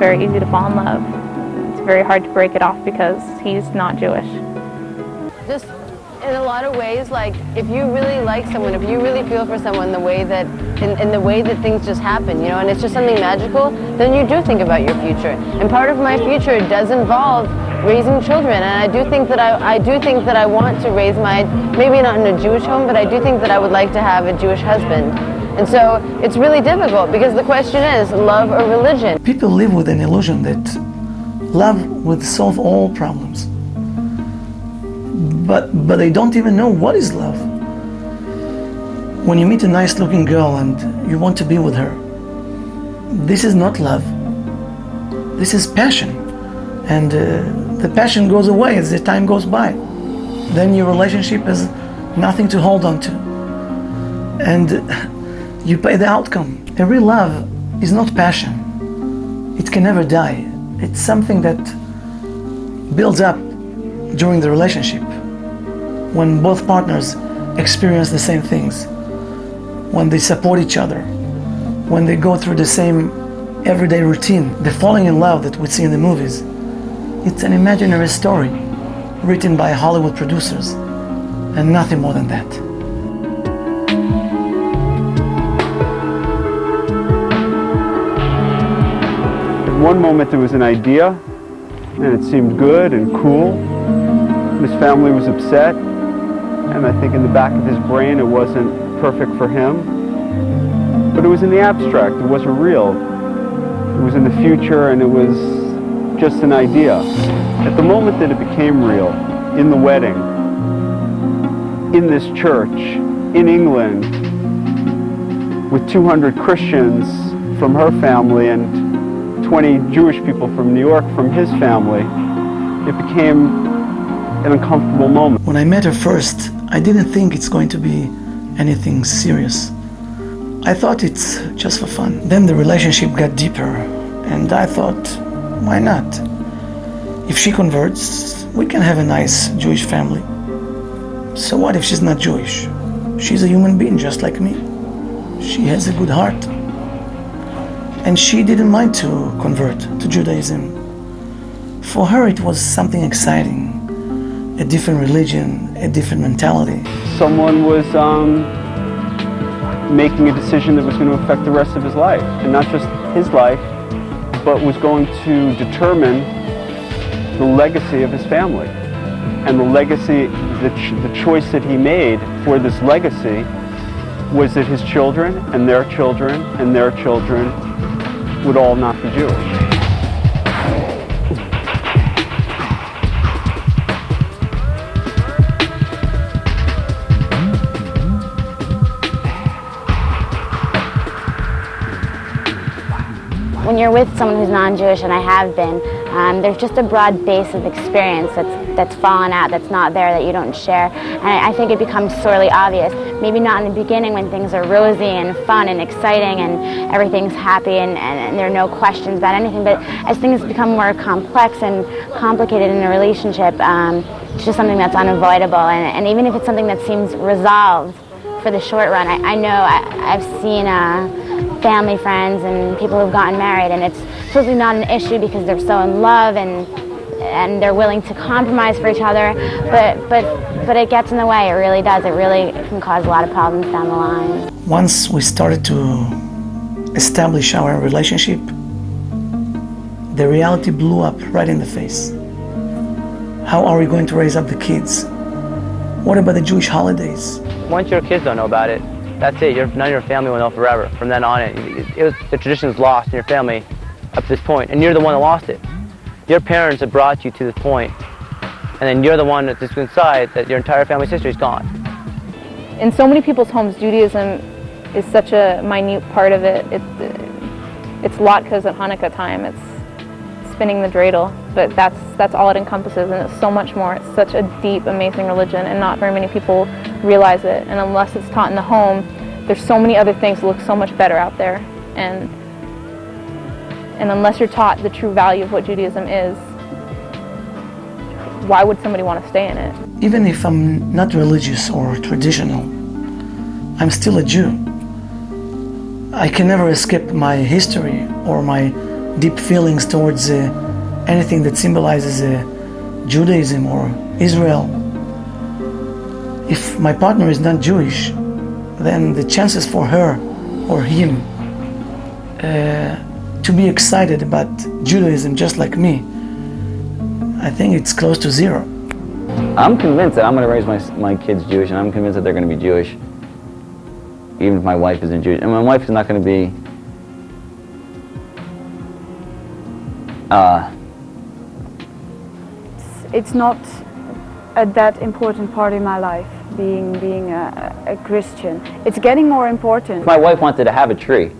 very easy to fall in love. It's very hard to break it off because he's not Jewish. Just in a lot of ways, like if you really like someone, if you really feel for someone the way that, in the way that things just happen, you know, and it's just something magical, then you do think about your future. And part of my future does involve raising children, and I do think that I want to raise my, maybe not in a Jewish home, but I do think that I would like to have a Jewish husband. And so it's really difficult because the question is love or religion. People live with an illusion that love would solve all problems. But they don't even know what is love. When you meet a nice looking girl and you want to be with her, this is not love. This is passion. And the passion goes away as the time goes by. Then your relationship has nothing to hold on to. And you pay the outcome. A real love is not passion. It can never die. It's something that builds up during the relationship, when both partners experience the same things, when they support each other, when they go through the same everyday routine. The falling in love that we see in the movies, it's an imaginary story written by Hollywood producers, and nothing more than that. At one moment there was an idea, and it seemed good and cool. His family was upset, and I think in the back of his brain it wasn't perfect for him. But it was in the abstract, it wasn't real. It was in the future, and it was just an idea. At the moment that it became real, in the wedding, in this church, in England, with 200 Christians from her family and 20 Jewish people from New York from his family, it became an uncomfortable moment. When I met her first, I didn't think it's going to be anything serious. I thought it's just for fun. Then the relationship got deeper, and I thought, why not? If she converts, we can have a nice Jewish family. So what if she's not Jewish? She's a human being just like me. She has a good heart. And she didn't mind to convert to Judaism. For her it was something exciting. A different religion, a different mentality. Someone was making a decision that was going to affect the rest of his life, and not just his life, but was going to determine the legacy of his family. And the legacy, the choice that he made for this legacy was that his children and their children and their children would all not be Jewish. When you're with someone who's non-Jewish, and I have been, there's just a broad base of experience that's fallen out, that's not there, that you don't share. And I think it becomes sorely obvious, maybe not in the beginning when things are rosy and fun and exciting and everything's happy and there are no questions about anything, but as things become more complex and complicated in a relationship, it's just something that's unavoidable. And even if it's something that seems resolved for the short run, I know I've seen family friends and people who've gotten married, and it's totally not an issue because they're so in love and they're willing to compromise for each other, but it gets in the way. It really does. It really can cause a lot of problems down the line. Once we started to establish our relationship, the reality blew up right in the face. How are we going to raise up the kids? What about the Jewish holidays? Once your kids don't know about it, that's it. None of your family will know forever. From then on, the tradition is lost in your family up to this point, and you're the one that lost it. Your parents have brought you to this point, and then you're the one that's just inside that your entire family's history is gone. In so many people's homes, Judaism is such a minute part of it. It's latkes at Hanukkah time. It's spinning the dreidel, but that's all it encompasses, and it's so much more. It's such a deep, amazing religion, and not very many people realize it. And unless it's taught in the home, there's so many other things that look so much better out there. And unless you're taught the true value of what Judaism is, why would somebody want to stay in it? Even if I'm not religious or traditional, I'm still a Jew. I can never escape my history or my deep feelings towards anything that symbolizes Judaism or Israel. If my partner is not Jewish, then the chances for her or him to be excited about Judaism just like me, I think it's close to zero. I'm convinced that I'm going to raise my kids Jewish, and I'm convinced that they're going to be Jewish, even if my wife isn't Jewish. And my wife is not going to be it's not that important part in my life, being a Christian. It's getting more important. If my wife wanted to have a tree,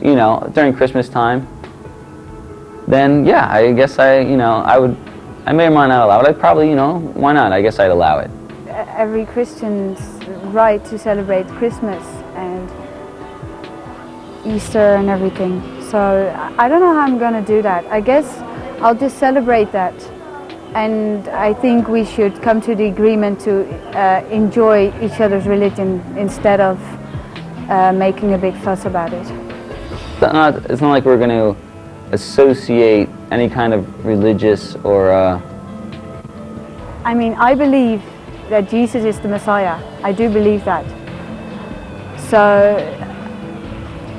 you know, during Christmas time, then yeah, I guess I may or might not allow it. I'd probably, you know, why not? I guess I'd allow it. Every Christian's right to celebrate Christmas and Easter and everything. So I don't know how I'm going to do that. I guess I'll just celebrate that. And I think we should come to the agreement to enjoy each other's religion instead of making a big fuss about it. It's not like we're going to associate any kind of religious or... I mean, I believe that Jesus is the Messiah. I do believe that. So,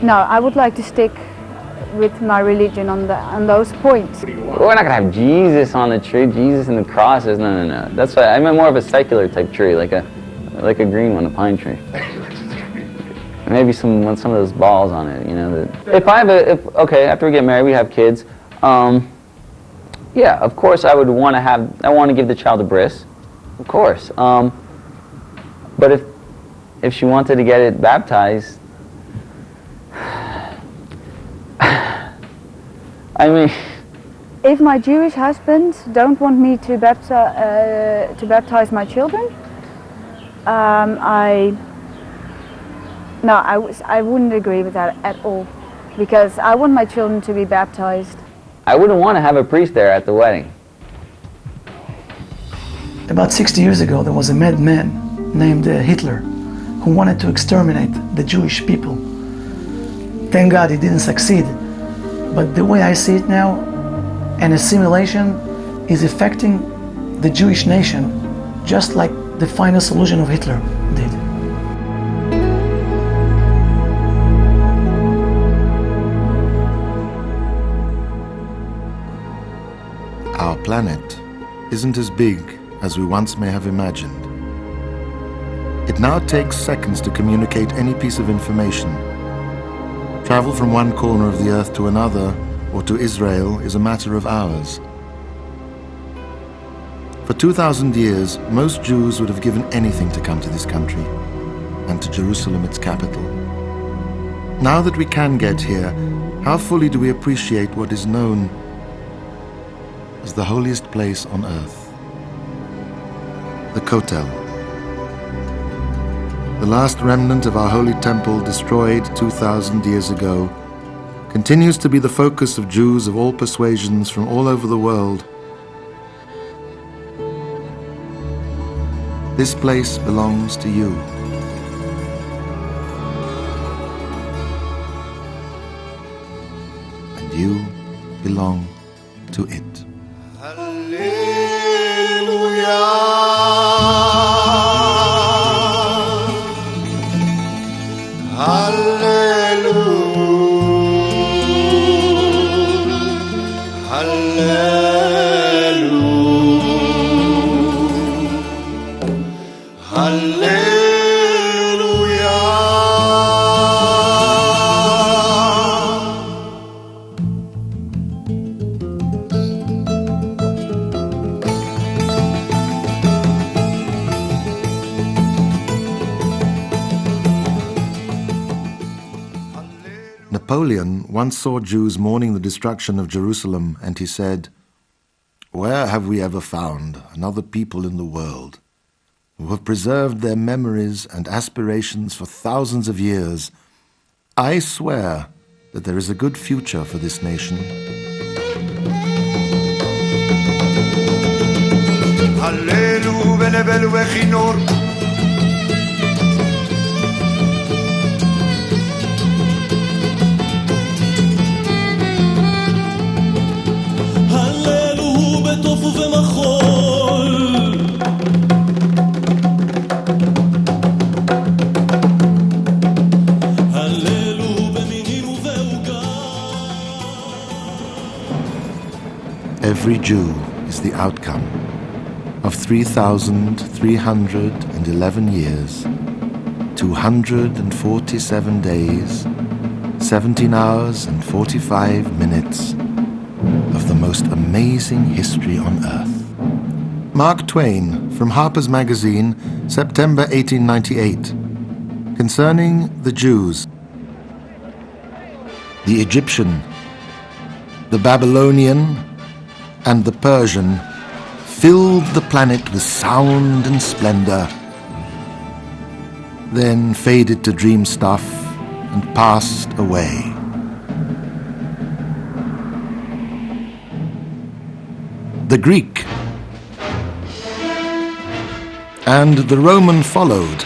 no, I would like to stick with my religion on those points. We're not going to have Jesus on the tree, Jesus and the crosses, no. That's why I meant more of a secular type tree, like a green one, a pine tree. Maybe some of those balls on it, you know. Okay, after we get married, we have kids. Yeah, of course I want to give the child a bris, of course. But if she wanted to get it baptized, I mean, if my Jewish husband don't want me to baptize my children, I wouldn't agree with that at all, because I want my children to be baptized. I wouldn't want to have a priest there at the wedding. About 60 years ago, there was a madman named Hitler who wanted to exterminate the Jewish people. Thank God he didn't succeed. But the way I see it now, an assimilation is affecting the Jewish nation, just like the final solution of Hitler did. Our planet isn't as big as we once may have imagined. It now takes seconds to communicate any piece of information. Travel from one corner of the earth to another, or to Israel, is a matter of hours. For 2,000 years, most Jews would have given anything to come to this country, and to Jerusalem, its capital. Now that we can get here, how fully do we appreciate what is known as the holiest place on earth? The Kotel. The last remnant of our holy temple, destroyed 2,000 years ago, continues to be the focus of Jews of all persuasions from all over the world. This place belongs to you. And you belong to it. Napoleon once saw Jews mourning the destruction of Jerusalem, and he said, "Where have we ever found another people in the world who have preserved their memories and aspirations for thousands of years? I swear that there is a good future for this nation." Every Jew is the outcome of 3,311 years, 247 days, 17 hours and 45 minutes of the most amazing history on earth. Mark Twain from Harper's Magazine, September 1898, concerning the Jews. The Egyptian, the Babylonian, and the Persian filled the planet with sound and splendor, then faded to dream stuff and passed away. The Greek and the Roman followed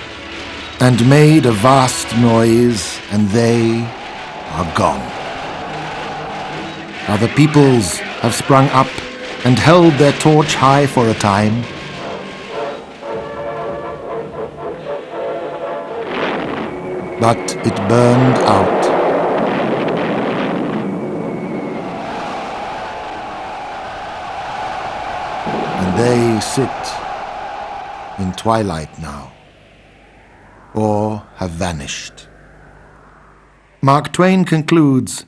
and made a vast noise, and they are gone. Other peoples have sprung up and held their torch high for a time. But it burned out. And they sit in twilight now, or have vanished. Mark Twain concludes,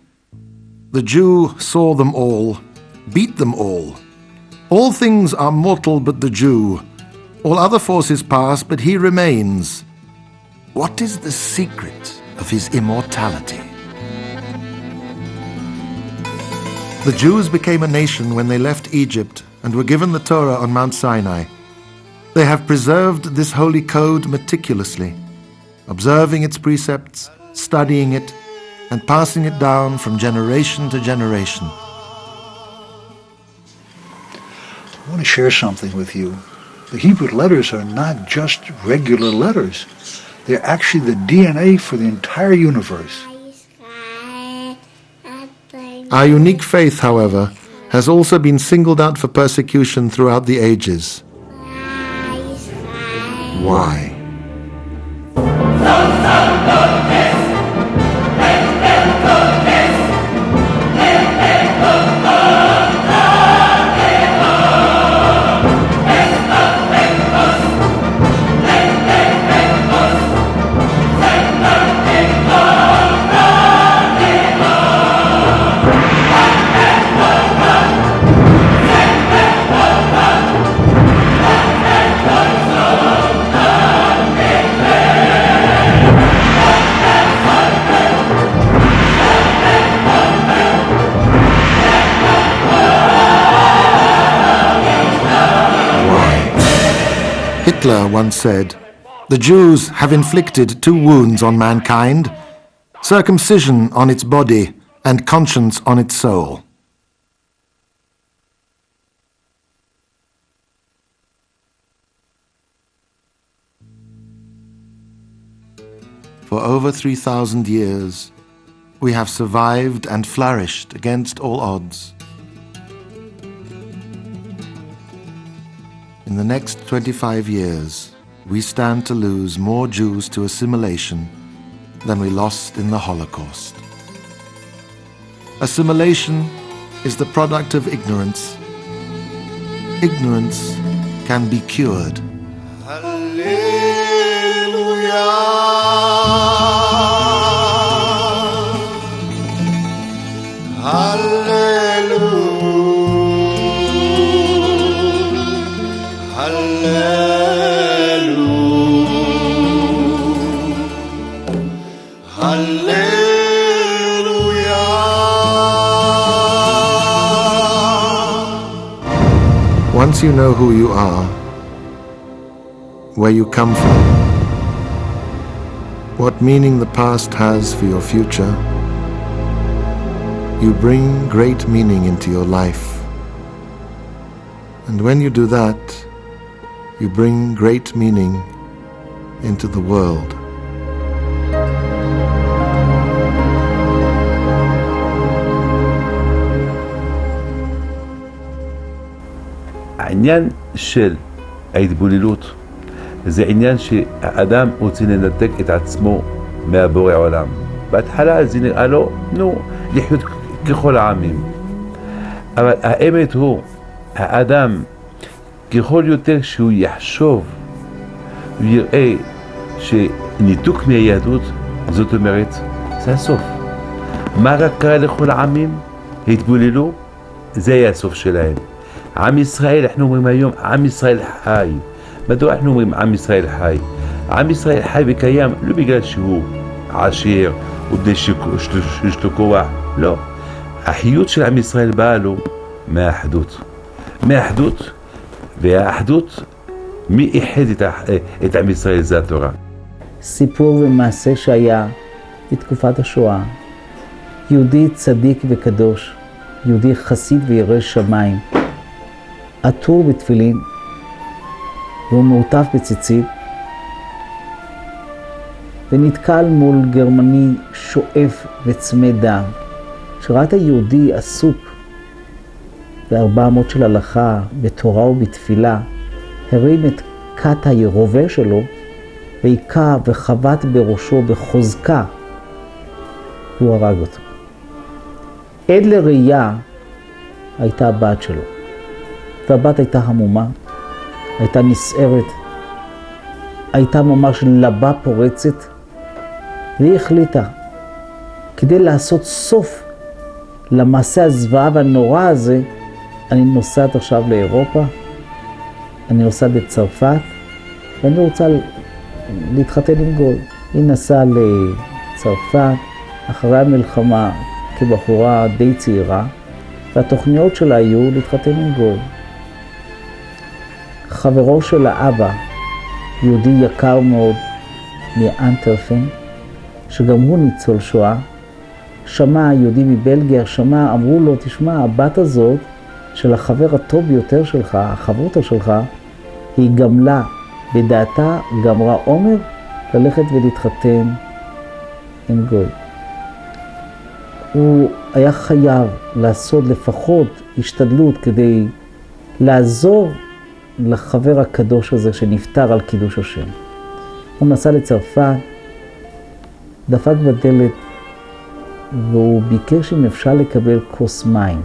"The Jew saw them all, beat them all. All things are mortal but the Jew. All other forces pass, but he remains. What is the secret of his immortality?" The Jews became a nation when they left Egypt and were given the Torah on Mount Sinai. They have preserved this holy code meticulously, observing its precepts, studying it, and passing it down from generation to generation. I want to share something with you. The Hebrew letters are not just regular letters. They're actually the DNA for the entire universe. Our unique faith, however, has also been singled out for persecution throughout the ages. Why? Hitler once said, "The Jews have inflicted two wounds on mankind, circumcision on its body and conscience on its soul." For over 3,000 years, we have survived and flourished against all odds. In the next 25 years, we stand to lose more Jews to assimilation than we lost in the Holocaust. Assimilation is the product of ignorance. Ignorance can be cured. Once you know who you are, where you come from, what meaning the past has for your future, you bring great meaning into your life. And when you do that, you bring great meaning into the world. העניין של ההתבוללות זה עניין שהאדם רוצה לנתק את עצמו מהבורא עולם. בהתחלה זה נראה לו, לחיות ככל העמים. אבל האמת הוא, האדם, ככל יותר שהוא יחשוב ויראה שניתוק מהיהדות, זאת אומרת, זה הסוף. מה רק קרה לכל העמים? התבוללו, זה היה הסוף שלהם. עם ישראל, אנחנו אומרים היום, עם ישראל חי. מדוע אנחנו אומרים עם ישראל חי? עם ישראל חי וקיים לא בגלל שהוא עשיר ובדי שיש לו כוח, לא. החיות של עם ישראל באה לו מהאחדות. מהאחדות, והאחדות, מי איחד את עם ישראל? זה התורה. סיפור ומעשה שהיה בתקופת השואה. יהודי צדיק וקדוש, יהודי חסיד וירא שמיים, עטור בתפילין, והוא מעוטף בציצית, ונתקל מול גרמני שואף וצמא דם, שראה את היהודי עסוק ב400 של הלכה, בתורה ובתפילה, הרים את כת הירובה שלו, והיכה וחבט בראשו בחוזקה, והוא הרג אותו. עד לראייה הייתה הבת שלו, והבת הייתה המומה, הייתה נסערת, הייתה ממש לבה פורצת, והיא החליטה, כדי לעשות סוף למעשה הזוועה והנורא הזה, אני נוסעת עכשיו לאירופה, אני נוסעת לצרפת, ואני רוצה להתחתן עם גוי. היא נסעה לצרפת, אחרי המלחמה, כבחורה די צעירה, והתוכניות שלה היו להתחתן עם גוי. חברו של האבא, יהודי יקר מאוד מאנטרפן, שגם הוא ניצול שואה, שמע, יהודי מבלגיה, שמע, אמרו לו, תשמע, הבת הזאת של החבר הטוב ביותר שלך, החברותה שלך, היא גמלה, בדעתה גמרה עומר, ללכת ולהתחתן עם גוי. הוא היה חייב לעשות לפחות השתדלות כדי לעזור לחבר הקדוש הזה שנפטר על קידוש השם. הוא נסע לצרפת, דפק בדלת, והוא ביקש אם אפשר לקבל כוס מים,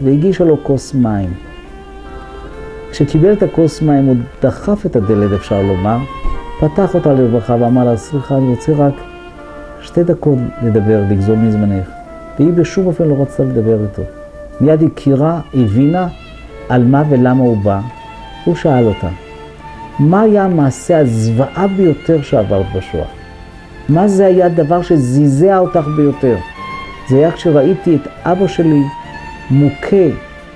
והגישה לו כוס מים. כשקיבל את הכוס מים הוא דחף את הדלת, אפשר לומר, פתח אותה לרווחה ואמר לה, סליחה, אני רוצה רק 2 דקות לדבר, לגזול מזמנך. והיא בשום אופן לא רצתה לדבר איתו. מיד הכירה, הבינה על מה ולמה הוא בא. הוא שאל אותה, מה היה המעשה הזוועה ביותר שעברת בשואה? מה זה היה הדבר שזיזע אותך ביותר? זה היה כשראיתי את אבא שלי מוכה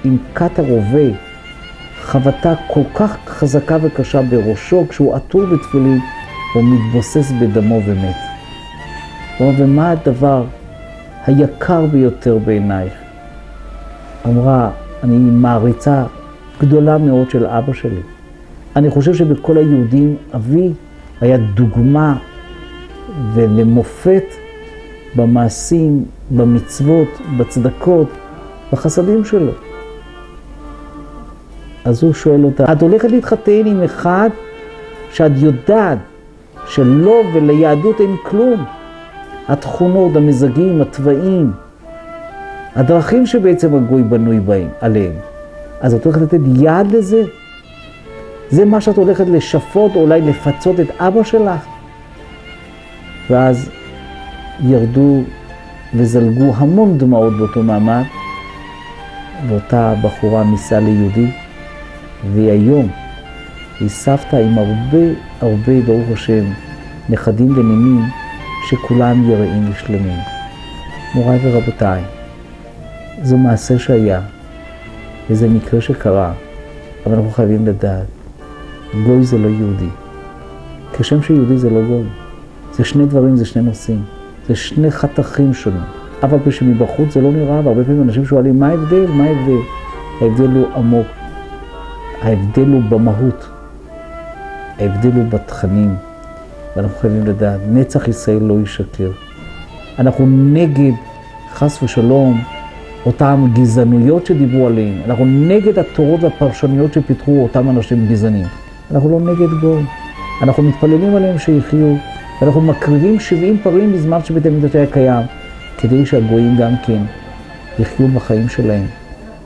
עם כת הרובה, חבטה כל כך חזקה וקשה בראשו, כשהוא עטור בתפילין, הוא מתבוסס בדמו ומת. ומה הדבר היקר ביותר בעינייך? אמרה, אני מעריצה גדולה מאוד של אבא שלי. אני חושב שבכל היהודים אבי היה דוגמה ולמופת במעשים, במצוות, בצדקות, בחסדים שלו. אז הוא שואל אותה, את הולכת להתחתן עם אחד שאת יודעת שלא וליהדות אין כלום. התכונות, המזגים, הטבעים, הדרכים שבעצם הגוי בנוי בהם, עליהם. אז את הולכת לתת יד לזה? זה מה שאת הולכת לשפות או אולי לפצות את אבא שלך? ואז ירדו וזלגו המון דמעות באותו מעמד, ואותה בחורה נישאה ליהודי, והיא היום, היא סבתא עם הרבה, ברוך השם, נכדים ונינים, שכולם יראים ושלמים. מוריי ורבותיי, זה מעשה שהיה, וזה מקרה שקרה, אבל אנחנו חייבים לדעת, גוי זה לא יהודי. כשם שיהודי זה לא גוי. זה 2 דברים, זה 2 נושאים. זה 2 חתכים שונים. אבל כשמבחוץ זה לא נראה, והרבה פעמים אנשים שואלים, מה ההבדל? מה ההבדל? ההבדל הוא עמוק. ההבדל הוא במהות. ההבדל הוא בתכנים. ואנחנו חייבים לדעת, נצח ישראל לא ישקר. אנחנו נגד, חס ושלום, אותן גזענויות שדיברו עליהן. אנחנו נגד התורות והפרשנויות שפיתחו אותם אנשים גזענים. אנחנו לא נגד גוי. אנחנו מתפללים עליהם שיחיו, ואנחנו מקריבים 70 פרים בזמן שבית המקדש היה קיים, כדי שהגויים גם כן יחיו בחיים שלהם.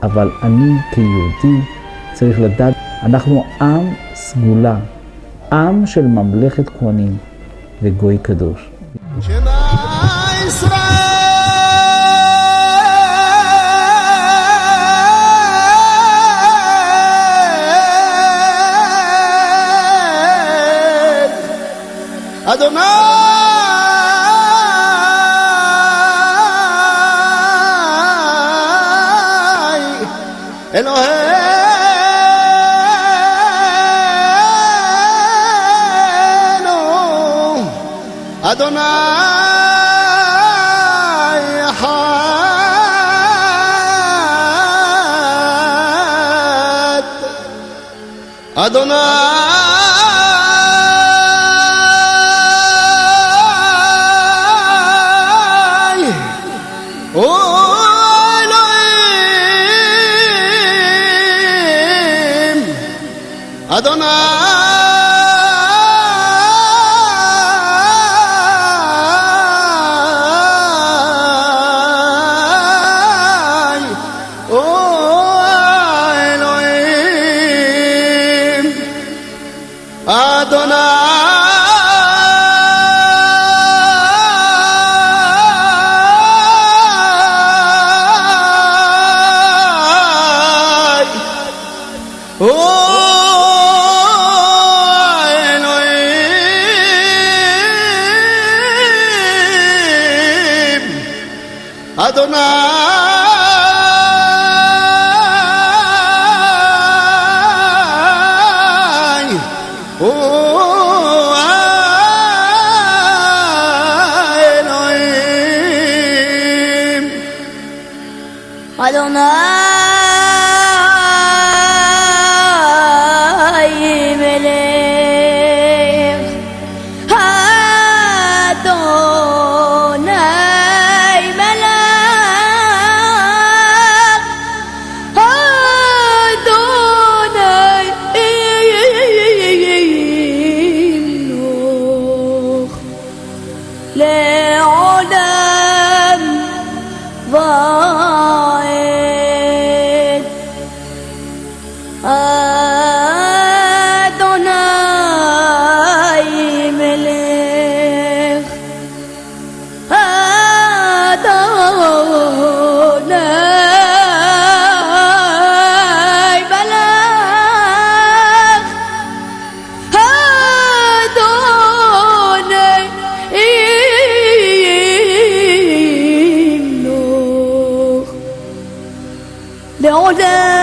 אבל אני כיהודי צריך לדעת, אנחנו עם סגולה, עם של ממלכת כהנים וגוי קדוש. אדוני אלוהינו אדוני אחד אדוני אדוני אלוהים אדוני אדוני הוא האלוהים אדוני לעולם